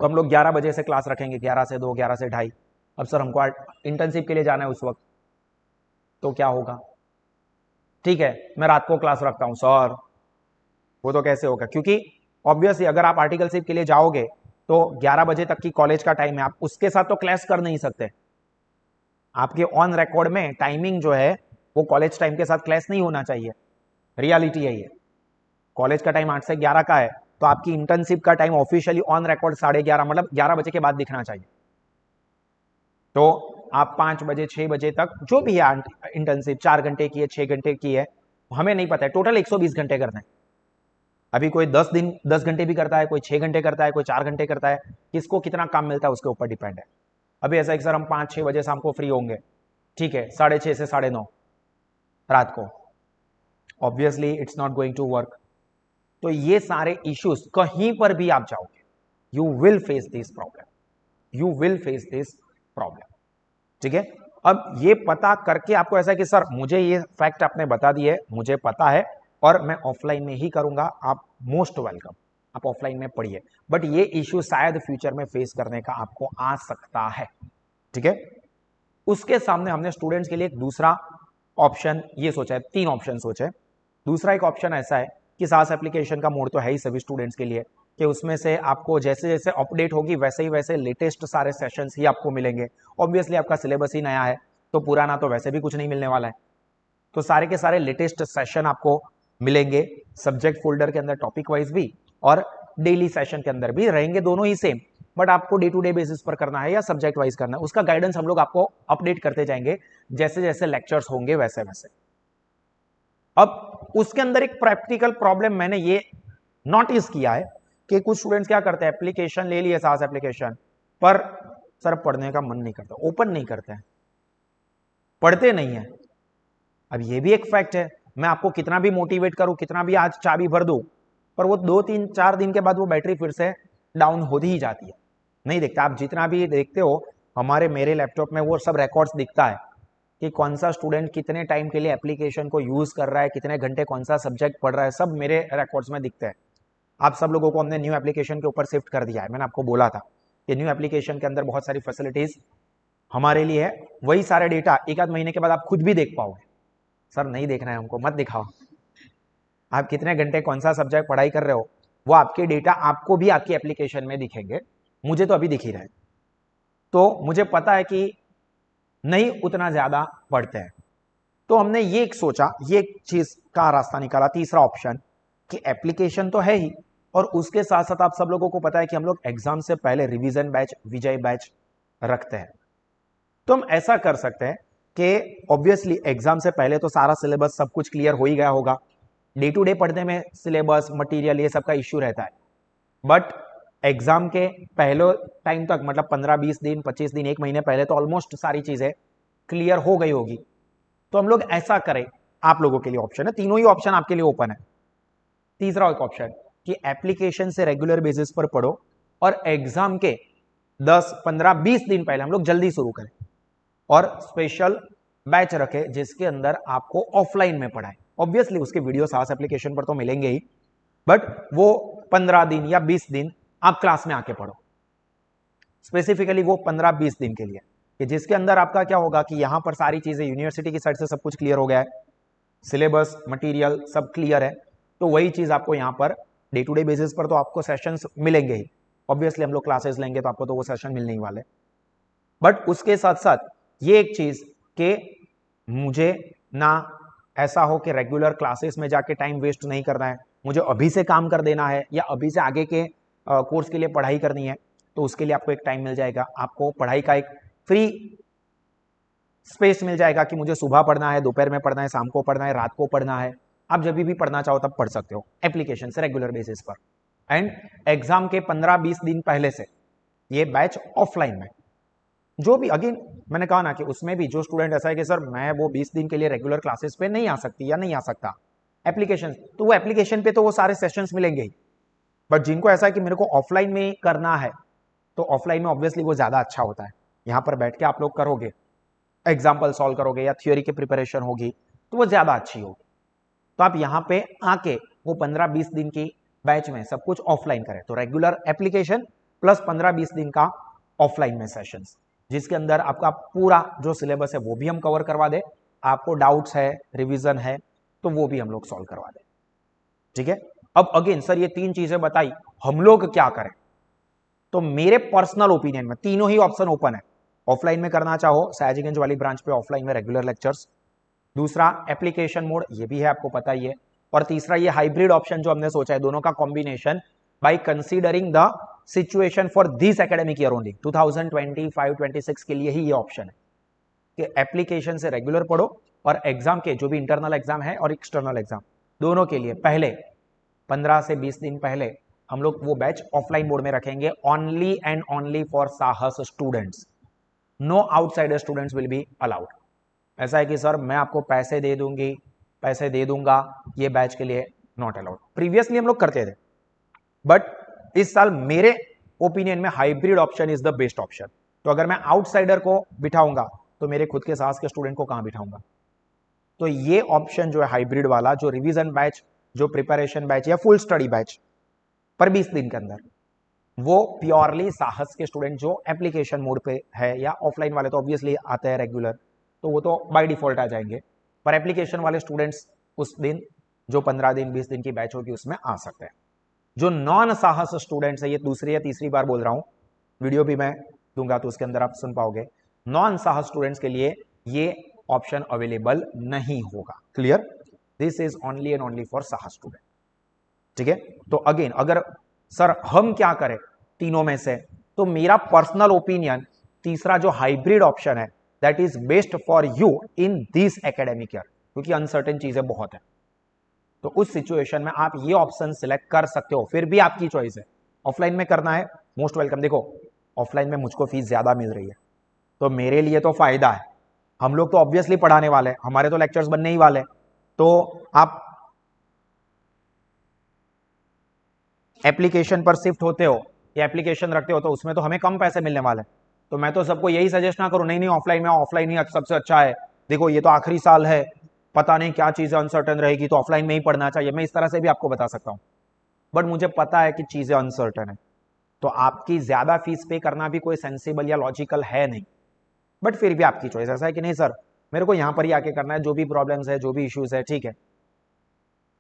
तो हम लोग 11 बजे से क्लास रखेंगे, 11 से 2, 11 से 2:30। अब सर हमको इंटर्नशिप के लिए जाना है उस वक्त, तो क्या होगा? ठीक है मैं रात को क्लास रखता हूं सर, वो तो कैसे होगा? क्योंकि ऑब्वियसली अगर आप आर्टिकलशिप के लिए जाओगे तो 11 बजे तक की कॉलेज का टाइम है, आप उसके साथ तो क्लैश कर नहीं सकते। आपके ऑन रिकॉर्ड में टाइमिंग जो है वो कॉलेज टाइम के साथ क्लैश नहीं होना चाहिए। रियलिटी यही है, कॉलेज का टाइम 8 से 11 का है, तो आपकी इंटर्नशिप का टाइम ऑफिशियली ऑन रिकॉर्ड 11:30 मतलब 11 बजे के बाद दिखना चाहिए। तो आप 5 बजे 6 बजे तक जो भी है इंटर्नशिप 4 घंटे की है 6 घंटे की है, हमें नहीं पता है, टोटल 120 घंटे करना है। अभी कोई 10 घंटे भी करता है, कोई 6 घंटे करता है, कोई 4 घंटे करता है, किसको कितना काम मिलता है उसके ऊपर डिपेंड है। अभी ऐसा है सर हम 5-6 बजे शाम को फ्री होंगे, ठीक है 6:30 से 9:30 रात को, obviously it's not going to work. तो ये सारे इश्यूज कहीं पर भी आप जाओगे you will face this problem, you will face this problem, ठीक है। अब ये पता करके आपको ऐसा है कि सर मुझे ये फैक्ट आपने बता दिए, मुझे पता है और मैं ऑफलाइन में ही करूंगा, आप मोस्ट वेलकम, आप ऑफलाइन में पढ़िए, बट ये इश्यू शायद फ्यूचर में फेस करने का आपको आ सकता है, ठीक है। उसके सामने हमने स्टूडेंट्स के लिए एक दूसरा ऑप्शन ये सोचा है, 3 ऑप्शन सोचे। दूसरा एक ऑप्शन ऐसा है कि सास एप्लीकेशन का मोड तो है ही सभी स्टूडेंट्स के लिए, कि उसमें से आपको जैसे जैसे अपडेट होगी वैसे ही वैसे लेटेस्ट सारे सेशंस ही आपको मिलेंगे। ऑब्वियसली आपका सिलेबस ही नया है, तो पुराना तो वैसे भी कुछ नहीं मिलने वाला है, तो सारे के सारे लेटेस्ट सेशन आपको मिलेंगे, सब्जेक्ट फोल्डर के अंदर टॉपिक वाइज भी और डेली सेशन के अंदर भी रहेंगे, दोनों ही सेम, बट आपको डे टू डे बेसिस पर करना है या सब्जेक्ट वाइज करना है, उसका गाइडेंस हम लोग आपको अपडेट करते जाएंगे जैसे जैसे लेक्चर्स होंगे वैसे वैसे। अब उसके अंदर एक प्रैक्टिकल प्रॉब्लम मैंने ये नोटिस किया है कि कुछ स्टूडेंट्स क्या करते हैं, एप्लीकेशन ले लिए सास एप्लीकेशन, पर सर पढ़ने का मन नहीं करता, ओपन नहीं करते हैं, पढ़ते नहीं है। अब ये भी एक फैक्ट है, मैं आपको कितना भी मोटिवेट करूं, कितना भी आज चाबी भर दूं, पर वो 2-3-4 दिन के बाद वो बैटरी फिर से डाउन होती ही जाती है, नहीं देखता। आप जितना भी देखते हो हमारे मेरे लैपटॉप में वो सब रिकॉर्ड्स दिखता है कि कौन सा स्टूडेंट कितने टाइम के लिए एप्लीकेशन को यूज कर रहा है, कितने घंटे कौन सा सब्जेक्ट पढ़ रहा है, सब मेरे रिकॉर्ड्स में दिखते हैं। आप सब लोगों को हमने न्यू एप्लीकेशन के ऊपर शिफ्ट कर दिया है, मैंने आपको बोला था कि न्यू एप्लीकेशन के अंदर बहुत सारी फैसिलिटीज हमारे लिए है, वही सारे डेटा 1-आध महीने के बाद आप खुद भी देख पाओगे। सर नहीं देखना है हमको, मत दिखाओ, आप कितने घंटे कौन सा सब्जेक्ट पढ़ाई कर रहे हो वो आपके डेटा आपको भी आपकी एप्लीकेशन में दिखेंगे, मुझे तो अभी दिख ही रहे, तो मुझे पता है कि नहीं उतना ज्यादा पढ़ते हैं। तो हमने ये एक सोचा, ये एक चीज का रास्ता निकाला, तीसरा ऑप्शन, कि एप्लीकेशन तो है ही और उसके साथ साथ आप सब लोगों को पता है कि हम लोग एग्जाम से पहले रिवीजन बैच, विजय बैच रखते हैं। तो हम ऐसा कर सकते हैं कि ऑब्वियसली एग्जाम से पहले तो सारा सिलेबस सब कुछ क्लियर हो ही गया होगा, डे टू डे पढ़ने में सिलेबस मटेरियल ये सब का इश्यू रहता है, बट एग्जाम के पहले टाइम तक मतलब 15-20 दिन 25 दिन 1 महीने पहले तो ऑलमोस्ट सारी चीजें क्लियर हो गई होगी। तो हम लोग ऐसा करें, आप लोगों के लिए ऑप्शन है, तीनों ही ऑप्शन आपके लिए ओपन है। तीसरा एक ऑप्शन कि एप्लीकेशन से रेगुलर बेसिस पर पढ़ो और एग्जाम के 10-15-20 दिन पहले हम लोग जल्दी शुरू करें और स्पेशल बैच रखे जिसके अंदर आपको ऑफलाइन में पढ़ाए। ऑब्वियसली उसके वीडियो सास एप्लीकेशन पर तो मिलेंगे ही, बट वो 15 दिन या 20 दिन आप क्लास में आके पढ़ो, स्पेसिफिकली वो 15-20 दिन के लिए, कि जिसके अंदर आपका क्या होगा कि यहां पर सारी चीजें यूनिवर्सिटी की साइड से सब कुछ क्लियर हो गया है, सिलेबस मटेरियल सब क्लियर है, तो वही चीज आपको यहां per day to day basis पर तो आपको सेशंस मिलेंगे ही, ऑब्वियसली हम लोग क्लासेस लेंगे तो आपको तो वो सेशन मिलने ही वाले, बट उसके साथ साथ ये एक चीज कि मुझे ना ऐसा हो कि रेगुलर क्लासेस में जाके टाइम वेस्ट नहीं करना है, मुझे अभी से काम कर देना है या अभी से आगे के कोर्स के लिए पढ़ाई करनी है, तो उसके लिए आपको एक टाइम मिल जाएगा, आपको पढ़ाई का एक फ्री स्पेस मिल जाएगा कि मुझे सुबह पढ़ना है, दोपहर में पढ़ना है, शाम को पढ़ना है, रात को पढ़ना है, आप जब भी पढ़ना चाहो तब पढ़ सकते हो एप्लीकेशन से रेगुलर बेसिस पर। एंड एग्जाम के 15-20 दिन पहले से ये बैच ऑफलाइन में, जो भी अगेन मैंने कहा ना कि उसमें भी जो स्टूडेंट ऐसा है कि सर मैं वो 20 दिन के लिए रेगुलर क्लासेस पे नहीं आ सकती या नहीं आ सकता एप्लीकेशन, तो वो एप्लीकेशन पे तो वो सारे सेशंस मिलेंगे ही, बट जिनको ऐसा है कि मेरे को ऑफलाइन में करना है तो ऑफलाइन में ऑब्वियसली वो ज्यादा अच्छा होता है। यहां पर बैठ के आप लोग करोगे, एग्जाम्पल सॉल्व करोगे या थ्योरी की प्रिपरेशन होगी तो वो ज्यादा अच्छी होगी। तो आप यहाँ पे आके वो 15-20 दिन की बैच में सब कुछ ऑफलाइन करें, तो रेगुलर एप्लीकेशन प्लस 15-20 दिन का ऑफलाइन में सेशंस, जिसके अंदर आपका पूरा जो सिलेबस है वो भी हम कवर करवा दे, आपको डाउट्स है रिवीजन है तो वो भी हम लोग सॉल्व करवा दे। ठीक है, अब अगेन सर ये 3 चीजें बताई, हम लोग क्या करें? तो मेरे पर्सनल ओपिनियन में तीनों ही ऑप्शन ओपन है। ऑफलाइन में करना चाहो सयाजीगंज वाली ब्रांच पे ऑफलाइन में रेगुलर लेक्चर्स, दूसरा एप्लीकेशन मोड ये भी है आपको पता ही है, और तीसरा ये हाइब्रिड ऑप्शन जो हमने सोचा है दोनों का combination by considering the situation for this academic year only 2025-26 के लिए ही ये ऑप्शन है कि एप्लीकेशन से रेगुलर पढ़ो और एग्जाम के जो भी इंटरनल एग्जाम है और एक्सटर्नल एग्जाम दोनों के लिए पहले 15 से 20 दिन पहले हम लोग वो बैच ऑफलाइन मोड में रखेंगे, only and only for Sahas students, no outsider students will be allowed. ऐसा है कि सर मैं आपको पैसे दे दूंगा ये बैच के लिए, नॉट अलाउड। प्रीवियसली हम लोग करते थे, बट इस साल मेरे ओपिनियन में hybrid option is the best option. तो अगर मैं आउटसाइडर को बिठाऊंगा तो मेरे खुद के साथ के स्टूडेंट को कहां बिठाऊंगा? तो ये ऑप्शन जो है हाइब्रिड वाला, जो रिवीजन बैच, जो प्रिपरेशन बैच या फुल स्टडी बैच पर 20 दिन के अंदर, वो प्योरली साहस के स्टूडेंट जो एप्लीकेशन मोड पे है, या ऑफलाइन वाले तो ऑब्वियसली आते हैं रेगुलर तो वो तो बाय डिफॉल्ट आ जाएंगे, पर एप्लीकेशन वाले स्टूडेंट्स उस दिन जो 15 दिन 20 दिन की बैच होगी उसमें आ सकते हैं। जो नॉन साहस स्टूडेंट्स है, ये दूसरी या तीसरी बार बोल रहा हूं, वीडियो भी मैं दूंगा तो उसके अंदर आप सुन पाओगे, नॉन साहस स्टूडेंट्स के लिए ये ऑप्शन अवेलेबल नहीं होगा। Clear? This is only and only for साहस स्टूडेंट। ठीक है, तो अगेन अगर सर हम क्या करें तीनों में से, तो मेरा पर्सनल ओपिनियन तीसरा जो हाइब्रिड ऑप्शन है that is best for you in this academic year, क्योंकि अनसर्टेन चीजें बहुत है, तो उस सिचुएशन में आप ये ऑप्शन सिलेक्ट कर सकते हो, फिर भी आपकी चॉइस है। ऑफलाइन में करना है मोस्ट वेलकम। देखो ऑफलाइन में मुझको फीस ज्यादा मिल रही है तो मेरे लिए तो फायदा है, हम लोग तो ऑब्वियसली पढ़ाने वाले, हमारे तो लेक्चर्स बनने ही वाले, तो आप एप्लीकेशन पर शिफ्ट होते हो या एप्लीकेशन रखते हो तो उसमें तो हमें कम पैसे मिलने वाले। तो मैं तो सबको यही सजेस्ट ना करूं, नहीं ऑफलाइन में, ऑफलाइन ही सबसे अच्छा है, देखो ये तो आखिरी साल है, पता नहीं क्या चीजें अनसर्टन रहेगी तो ऑफलाइन में ही पढ़ना चाहिए, मैं इस तरह से भी आपको बता सकता हूं। बट मुझे पता है कि चीजें अनसर्टन है, तो आपकी ज्यादा फीस पे करना भी कोई सेंसिबल या लॉजिकल है नहीं, बट फिर भी आपकी चॉइस। ऐसा है कि नहीं सर मेरे को यहां पर ही आके करना है, जो भी प्रॉब्लम्स है जो भी इश्यूज है, ठीक है,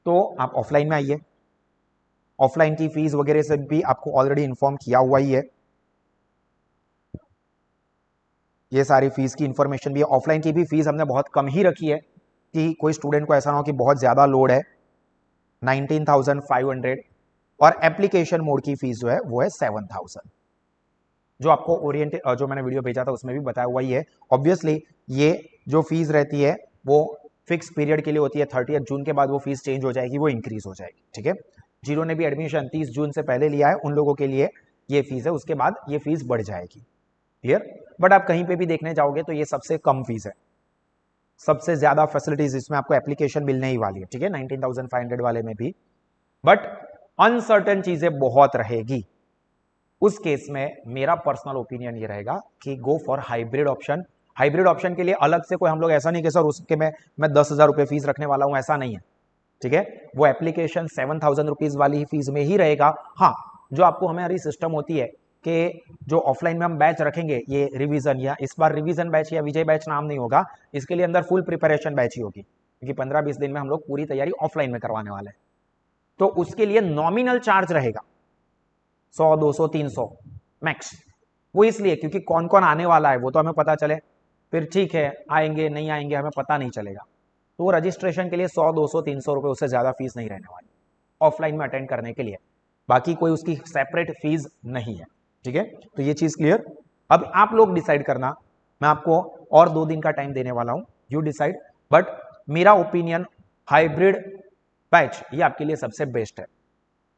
तो आप ऑफलाइन में आइए। ऑफलाइन की फीस वगैरह से भी आपको ऑलरेडी इन्फॉर्म किया हुआ ही है, ये सारी फीस की इंफॉर्मेशन भी है। ऑफलाइन की भी फीस हमने बहुत कम ही रखी है कि कोई स्टूडेंट को ऐसा ना हो कि बहुत ज्यादा लोड है, 19,500, और एप्लीकेशन मोड की फीस जो है वो है 7,000, जो आपको ओरिएंट जो मैंने वीडियो भेजा था उसमें भी बताया हुआ ही है। ऑब्वियसली ये जो फीस रहती है वो फिक्स पीरियड के लिए होती है, 30 जून के बाद वो फीस चेंज हो जाएगी, वो इंक्रीज हो जाएगी। ठीक है, जिन्होंने भी एडमिशन 30 जून से पहले लिया है उन लोगों के लिए ये फीस है, उसके बाद ये फीस बढ़ जाएगी। क्लियर? बट आप कहीं पे भी देखने जाओगे तो ये सबसे कम फीस है, सबसे ज्यादा फैसिलिटीज इसमें आपको एप्लीकेशन मिलने ही वाली है। ठीक है, 19,500 वाले में भी, बट अनसर्टेन चीजें बहुत रहेगी। उस केस में मेरा पर्सनल ओपिनियन ये रहेगा कि go for hybrid option. Hybrid option के लिए अलग से कोई हम लोग ऐसा नहीं कि सर उसके में मैं 10,000 रुपए फीस रखने वाला हूं, ऐसा नहीं है। ठीक है, वो एप्लीकेशन 7,000 रुपीज वाली फीस में ही रहेगा। हाँ, जो आपको हमारी सिस्टम होती है कि जो ऑफलाइन में हम बैच रखेंगे, ये रिवीजन, या इस बार रिवीजन बैच या विजय बैच नाम नहीं होगा, इसके लिए अंदर फुल प्रिपरेशन बैच ही होगी, क्योंकि 15-20 दिन में हम लोग पूरी तैयारी ऑफलाइन में करवाने वाले हैं। तो उसके लिए नॉमिनल चार्ज रहेगा 100, 200, 300 मैक्स। वो इसलिए क्योंकि कौन कौन आने वाला है वो तो हमें पता चले, फिर ठीक है आएंगे नहीं आएंगे हमें पता नहीं चलेगा, तो रजिस्ट्रेशन के लिए 100, 200, 300 रुपए, उससे ज्यादा फीस नहीं रहने वाली ऑफलाइन में अटेंड करने के लिए, बाकी कोई उसकी सेपरेट फीस नहीं है। ठीक है, तो ये चीज क्लियर। अब आप लोग डिसाइड करना, मैं आपको और 2 दिन का टाइम देने वाला हूं, यू डिसाइड, बट मेरा ओपिनियन हाइब्रिड बैच ये आपके लिए सबसे बेस्ट है,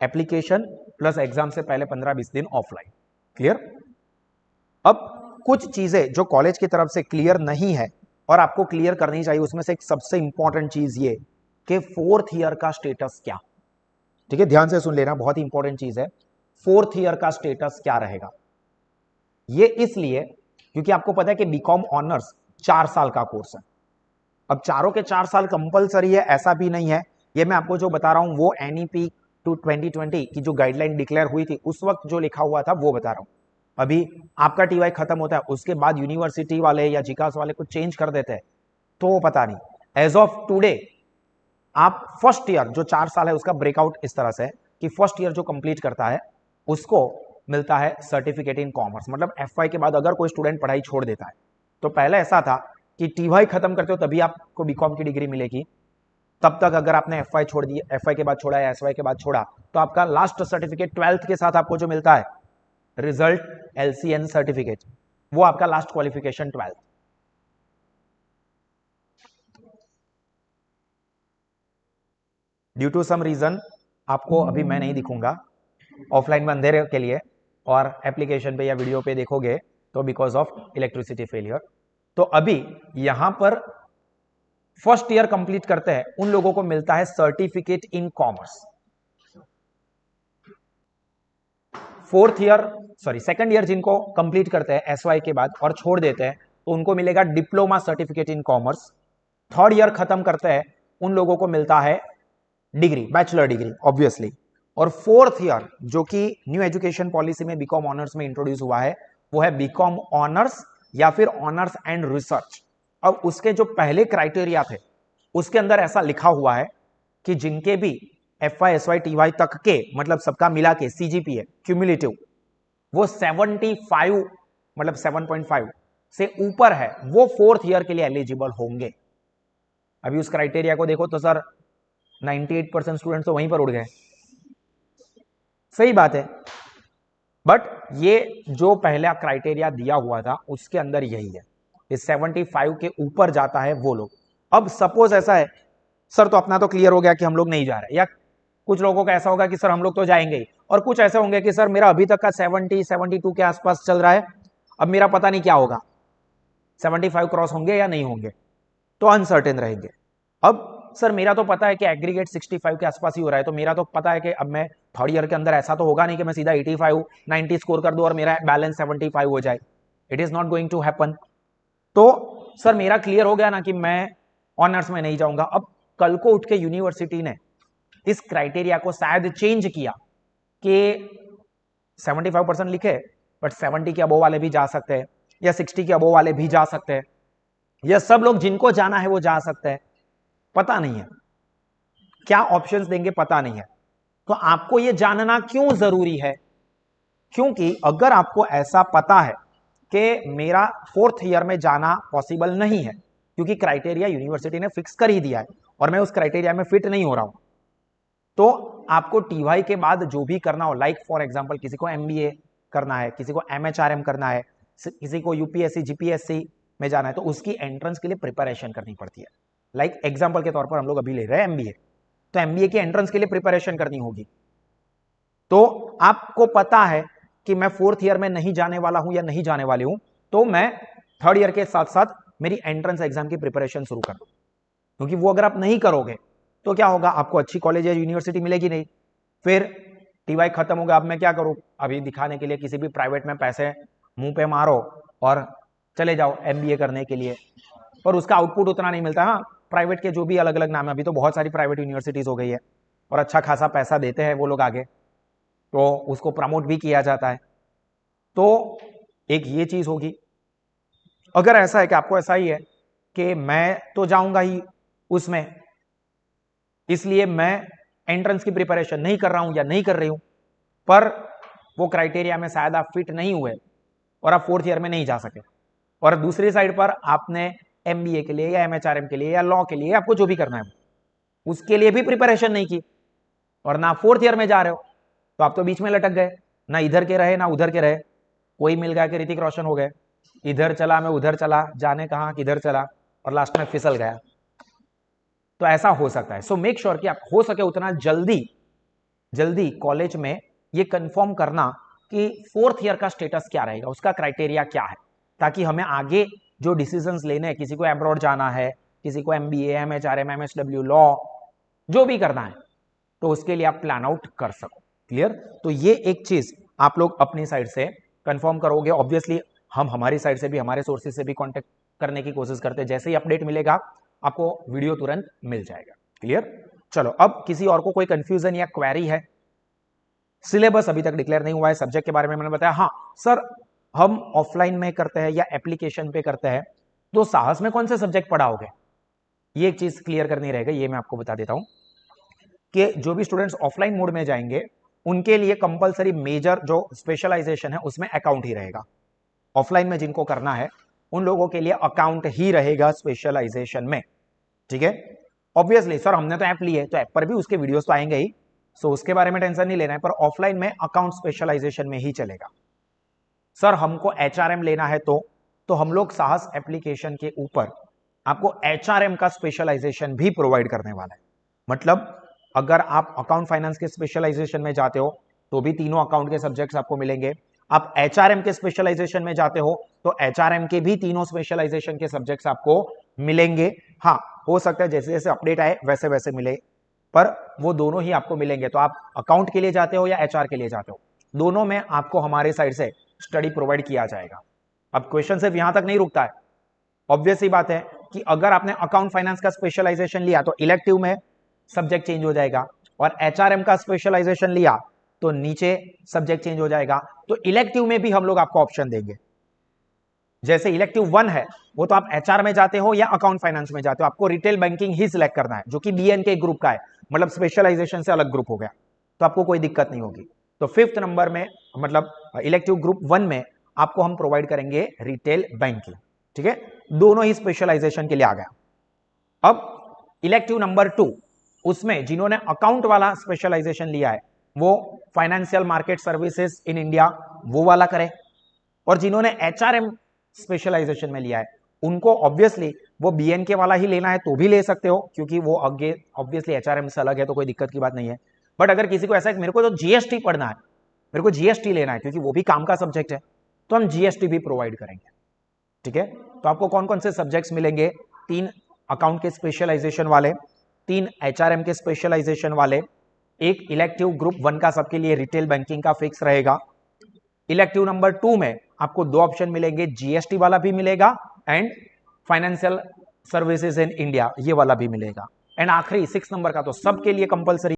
एप्लीकेशन प्लस एग्जाम से पहले 15-20 दिन ऑफलाइन। क्लियर? अब कुछ चीजें जो कॉलेज की तरफ से क्लियर नहीं है और आपको क्लियर करनी चाहिए, उसमें से एक सबसे इंपॉर्टेंट चीज ये कि फोर्थ ईयर का स्टेटस क्या, ठीक है, ध्यान से सुन लेना, बहुत ही इंपॉर्टेंट चीज है। फोर्थ ईयर का स्टेटस क्या रहेगा? ये इसलिए क्योंकि आपको पता है कि बीकॉम ऑनर्स 4 साल का कोर्स है। अब चारों के 4 साल कंपलसरी है ऐसा भी नहीं है। ये मैं आपको जो बता रहा हूं वो एनईपी टू 2020 की जो गाइडलाइन डिक्लेयर हुई थी उस वक्त जो लिखा हुआ था वो बता रहा हूं। अभी आपका टीवाई खत्म होता है, उसके बाद यूनिवर्सिटी वाले या जिकास वाले कुछ चेंज कर देते हैं तो वो पता नहीं। एज ऑफ टुडे आप फर्स्ट ईयर जो 4 साल है उसका ब्रेकआउट इस तरह से है कि फर्स्ट ईयर जो कंप्लीट करता है उसको मिलता है सर्टिफिकेट इन कॉमर्स। मतलब एफवाई के बाद अगर कोई स्टूडेंट पढ़ाई छोड़ देता है, तो पहले ऐसा था कि टीवाई खत्म करते हो तभी आपको बीकॉम की डिग्री मिलेगी, तब तक अगर आपने एफवाई छोड़ दी, एफवाई के बाद छोड़ा या एसवाई के बाद छोड़ा, तो आपका लास्ट सर्टिफिकेट 12th के साथ आपको जो मिलता है रिजल्ट एलसीएन सर्टिफिकेट, वो आपका last qualification 12th। Due to some reason आपको अभी मैं नहीं दिखूंगा ऑफलाइन में अंधेरे के लिए, और एप्लीकेशन पे या वीडियो पे देखोगे तो बिकॉज ऑफ इलेक्ट्रिसिटी फेलियर। तो अभी यहां पर फर्स्ट ईयर कंप्लीट करते हैं उन लोगों को मिलता है certificate in commerce. Fourth year second year जिनको कंप्लीट करते हैं एसवाई के बाद और छोड़ देते हैं तो उनको मिलेगा diploma certificate in commerce. Third year खत्म करते हैं उन लोगों को मिलता है डिग्री, बैचलर डिग्री ऑब्वियसली। और फोर्थ ईयर जो कि न्यू एजुकेशन पॉलिसी में बीकॉम ऑनर्स में इंट्रोड्यूस हुआ है वो है बीकॉम ऑनर्स या फिर ऑनर्स एंड रिसर्च। अब उसके जो पहले क्राइटेरिया थे उसके अंदर ऐसा लिखा हुआ है कि जिनके भी एफवाई एसवाई टीवाई तक के मतलब सबका मिला के सीजीपीए क्यूमुलेटिव वो 75 मतलब 7.5 से ऊपर है वो फोर्थ ईयर के लिए एलिजिबल होंगे। अभी उस क्राइटेरिया को देखो तो सर 98% स्टूडेंट तो वहीं पर उड़ गए, सही बात है, बट ये जो पहला क्राइटेरिया दिया हुआ था उसके अंदर यही है, इस 75 के ऊपर जाता है वो लोग। अब सपोज ऐसा है सर तो अपना तो क्लियर हो गया कि हम लोग नहीं जा रहे, या कुछ लोगों का ऐसा होगा कि सर हम लोग तो जाएंगे ही, और कुछ ऐसे होंगे कि सर मेरा अभी तक का 72 के आसपास चल रहा है, अब मेरा पता नहीं क्या होगा, 75 क्रॉस होंगे या नहीं होंगे, तो अनसर्टेन रहेंगे। अब सर मेरा तो पता है कि एग्रीगेट 65 के आसपास ही हो रहा है, तो मेरा तो पता है कि अब मैं थर्ड ईयर के अंदर ऐसा तो होगा नहीं कि मैं सीधा 85 90 स्कोर कर दूं और मेरा बैलेंस 75 हो जाए, it is not going to happen. तो सर मेरा क्लियर हो गया ना कि मैं ऑनर्स में नहीं जाऊंगा। अब कल को उठ के यूनिवर्सिटी ने इस क्राइटेरिया को शायद चेंज किया कि 75% लिखे बट 70 के अबोव वाले भी जा सकते हैं या 60 के अबोव वाले भी जा सकते हैं, या सब लोग जिनको जाना है वो जा सकते हैं, पता नहीं है क्या ऑप्शंस देंगे, पता नहीं है। तो आपको ये जानना क्यों जरूरी है? क्योंकि अगर आपको ऐसा पता है कि मेरा फोर्थ ईयर में जाना पॉसिबल नहीं है क्योंकि क्राइटेरिया यूनिवर्सिटी ने फिक्स कर ही दिया है और मैं उस क्राइटेरिया में फिट नहीं हो रहा हूं, तो आपको टीवाई के बाद जो भी करना हो, लाइक फॉर एग्जांपल किसी को एमबीए करना है, किसी को एमएचआरएम करना है, किसी को यूपीएससी जीपीएससी में जाना है, तो उसकी एंट्रेंस के लिए प्रिपरेशन करनी पड़ती है। लाइक एग्जांपल के तौर पर हम लोग अभी ले रहे हैं एमबीए, तो एमबीए की एंट्रेंस के लिए प्रिपरेशन करनी होगी। तो आपको पता है कि मैं फोर्थ ईयर में नहीं जाने वाला हूं या नहीं जाने वाली हूं, तो मैं थर्ड ईयर के साथ साथ मेरी एंट्रेंस एग्जाम की प्रिपरेशन शुरू कर दूं, क्योंकि वो अगर आप नहीं करोगे तो क्या होगा, आपको अच्छी कॉलेज या यूनिवर्सिटी मिलेगी नहीं, फिर टीवाई खत्म होगा, अब मैं क्या करूं, अभी दिखाने के लिए किसी भी प्राइवेट में पैसे मुंह पे मारो और चले जाओ एमबीए करने के लिए, और उसका आउटपुट उतना नहीं मिलता। हाँ, प्राइवेट के जो भी अलग अलग नाम है, अभी तो बहुत सारी प्राइवेट यूनिवर्सिटीज हो गई है और अच्छा खासा पैसा देते हैं वो लोग आगे, तो उसको प्रमोट भी किया जाता है। तो एक ये चीज होगी। अगर ऐसा है कि आपको ऐसा ही है कि मैं तो जाऊंगा ही उसमें, इसलिए मैं एंट्रेंस की प्रिपरेशन नहीं कर रहा हूं या नहीं कर रही हूं, पर वो क्राइटेरिया में शायद आप फिट नहीं हुए और आप फोर्थ ईयर में नहीं जा सके, और दूसरी साइड पर आपने एमबीए के लिए या एमएचआरएम के लिए या लॉ के लिए, आपको जो भी करना है उसके लिए भी प्रिपरेशन नहीं की और ना फोर्थ ईयर में जा रहे हो, तो आप तो बीच में लटक गए, ना इधर के रहे ना उधर के रहे। कोई मिल गया कि ऋतिक रोशन हो गए, इधर चला मैं उधर चला, जाने कहां किधर चला, और लास्ट में फिसल गया। तो ऐसा हो सकता है। सो मेक श्योर कि आप हो सके उतना जल्दी कॉलेज में ये कंफर्म करना कि फोर्थ ईयर का स्टेटस क्या रहेगा, उसका क्राइटेरिया क्या है, ताकि हमें आगे जो डिसीजंस लेने हैं, किसी को एब्रॉड जाना है, किसी को MBA, MHRM, MSW, लॉ, जो भी करना है, तो उसके लिए आप प्लान आउट कर सको। क्लियर? तो ये एक चीज आप लोग अपनी साइड से कंफर्म करोगे। ऑब्वियसली हम हमारी साइड से भी, हमारे सोर्सेज से भी कांटेक्ट करने की कोशिश करते हैं। जैसे ही अपडेट मिलेगा आपको वीडियो तुरंत मिल जाएगा। क्लियर? चलो, अब किसी और को कोई कंफ्यूजन या क्वेरी है? सिलेबस अभी तक डिक्लेयर नहीं हुआ है, सब्जेक्ट के बारे में मैंने बताया। हाँ सर, हम ऑफलाइन में करते हैं या एप्लीकेशन पे करते हैं, तो साहस में कौन से सब्जेक्ट पढ़ाओगे? ये एक चीज क्लियर करनी रहेगा, ये मैं आपको बता देता हूं कि जो भी स्टूडेंट्स ऑफलाइन मोड में जाएंगे उनके लिए कंपलसरी मेजर जो स्पेशलाइजेशन है उसमें अकाउंट ही रहेगा। ऑफलाइन में जिनको करना है उन लोगों के लिए अकाउंट ही रहेगा स्पेशलाइजेशन में। ठीक है? ऑब्वियसली सर हमने तो ऐप ली है, तो ऐप पर भी उसके वीडियोस तो आएंगे ही, सो उसके बारे में टेंशन नहीं लेना है, पर ऑफलाइन में अकाउंट स्पेशलाइजेशन में ही चलेगा। सर हमको HRM लेना है तो हम लोग साहस एप्लीकेशन के ऊपर आपको HRM का स्पेशलाइजेशन भी प्रोवाइड करने वाला है। मतलब अगर आप अकाउंट फाइनेंस के स्पेशलाइजेशन में जाते हो तो भी तीनों अकाउंट के सब्जेक्ट्स आपको मिलेंगे। आप HRM के स्पेशलाइजेशन में जाते हो तो HRM के भी तीनों स्पेशलाइजेशन के सब्जेक्ट्स आपको मिलेंगे। हाँ, हो सकता है जैसे जैसे अपडेट आए वैसे वैसे मिले, पर वो दोनों ही आपको मिलेंगे। तो आप अकाउंट के लिए जाते हो या HR के लिए जाते हो, दोनों में आपको हमारे साइड से स्टडी प्रोवाइड किया जाएगा। अब क्वेश्चन सिर्फ यहां तक नहीं रुकता है। ऑब्वियस ही बात है कि अगर आपने अकाउंट फाइनेंस का स्पेशलाइजेशन लिया तो इलेक्टिव में सब्जेक्ट चेंज हो जाएगा, और HRM का स्पेशलाइजेशन लिया तो नीचे सब्जेक्ट चेंज हो जाएगा। तो इलेक्टिव में भी हम लोग आपको ऑप्शन देंगे। जैसे इलेक्टिव 1 है वो तो आप HR में जाते हो या अकाउंट फाइनेंस में जाते हो, आपको रिटेल बैंकिंग ही सिलेक्ट करना है, जो कि BNK ग्रुप का है, मतलब स्पेशलाइजेशन से अलग ग्रुप हो गया, तो आपको कोई दिक्कत नहीं होगी। तो 5th नंबर में, मतलब इलेक्टिव ग्रुप 1 में आपको हम प्रोवाइड करेंगे रिटेल बैंकिंग। ठीक है? दोनों ही स्पेशलाइजेशन के लिए आ गया। अब इलेक्टिव नंबर 2, उसमें जिन्होंने अकाउंट वाला स्पेशलाइजेशन लिया है वो financial market services in India वो वाला करें, और जिन्होंने HRM स्पेशलाइजेशन में लिया है उनको ऑब्वियसली वो BNK वाला ही लेना है तो भी ले सकते हो, क्योंकि वो आगे ऑब्वियसली HRM से अलग है, तो कोई दिक्कत की बात नहीं है। बट अगर किसी को ऐसा है कि मेरे को तो GST पढ़ना है, मेरे को GST लेना है क्योंकि वो भी काम का सब्जेक्ट है, तो हम GST भी प्रोवाइड करेंगे। ठीक है? तो आपको कौन कौन से सब्जेक्ट्स मिलेंगे? 3 अकाउंट के स्पेशलाइजेशन वाले, 3 HRM के स्पेशलाइजेशन वाले, एक इलेक्टिव ग्रुप 1 का सबके लिए रिटेल बैंकिंग का फिक्स रहेगा। इलेक्टिव नंबर 2 में आपको 2 ऑप्शन मिलेंगे, GST वाला भी मिलेगा and financial services in India ये वाला भी मिलेगा। एंड आखिरी 6 नंबर का तो सबके लिए कंपलसरी